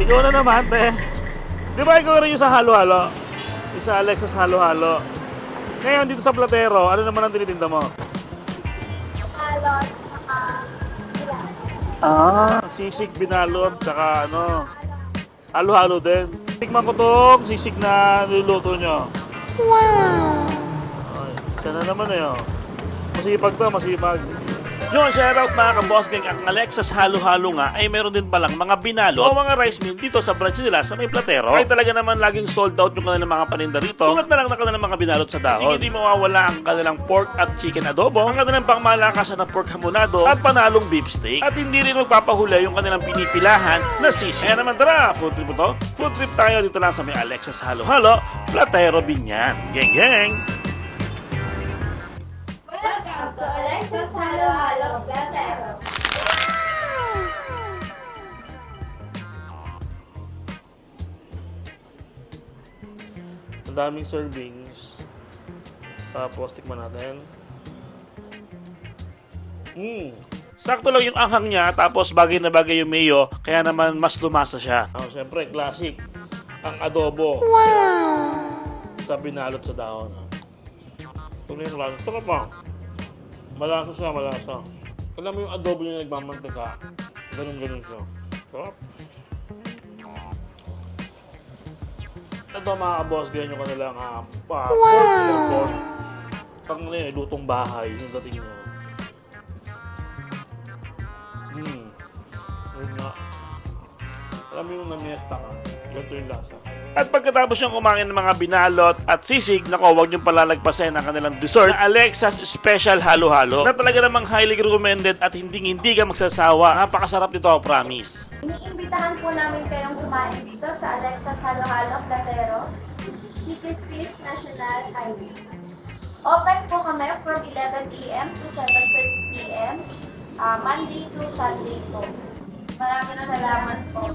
Ikaw na naman, te. Di ba ikaw rin yung sa halo-halo? Yung sa Alexa's halo-halo. Ngayon, dito sa Platero, ano naman ang tinitinda mo? Balot, saka bilas. Sisig, binalot, tsaka ano, halo-halo din. Tikman ko tong sisig na niluluto nyo. Wow! Ay, siya na naman eh, oh. Masipag to, masipag. Yun, shoutout mga kaboss gang. Ang Alexa's halo-halo nga ay meron din palang mga binalo o mga rice meal dito sa branch nila sa may Platero. Ay talaga naman laging sold out yung kanilang mga paninda rito. Tulad na lang na kanilang mga binalot sa dahon. Hindi mawawala ang kanilang pork at chicken adobo, ang kanilang pangmalakasan na pork hamonado at panalong beef steak. At hindi rin magpapahula yung kanilang pinipilahan na sisig. Kaya naman tara, food trip mo to? Food trip tayo dito lang sa may Alexa's halo-halo, Platero, Binyan. Geng geng! Welcome to Alexa's Halo-Halo Platero. Ang daming servings. Tapos, tikman natin. Sakto lang yung anghang niya, tapos bagay na bagay yung mayo, kaya naman mas lumasa siya. Siyempre, classic. Ang adobo. Wow! Sa binalot sa dahon. Ito na yung lang. Ito pa. Malasa siya, malasa. Alam mo yung adobo niya nagmamantika. Ganun-ganun siya. Sarap. Ito mga boss, ganyan yung kanilang pork. Pang lutong bahay yung dating nyo. Yun nga. Alam mo yung namiesta ka. Ganito yung lasa. At pagkatapos niyong kumain ng mga binalot at sisig, nako, huwag niyong palalagpasin ang kanilang dessert na Alexa's Special Halo-Halo na talaga namang highly recommended at hindi ka magsasawa. Napakasarap nito, promise. Iniimbitahan po namin kayong kumain dito sa Alexa's Halo-Halo Platero, City Street, National Highway. Open po kami from 11 a.m. to 7:30 p.m. Monday to Sunday po. Maraming salamat po.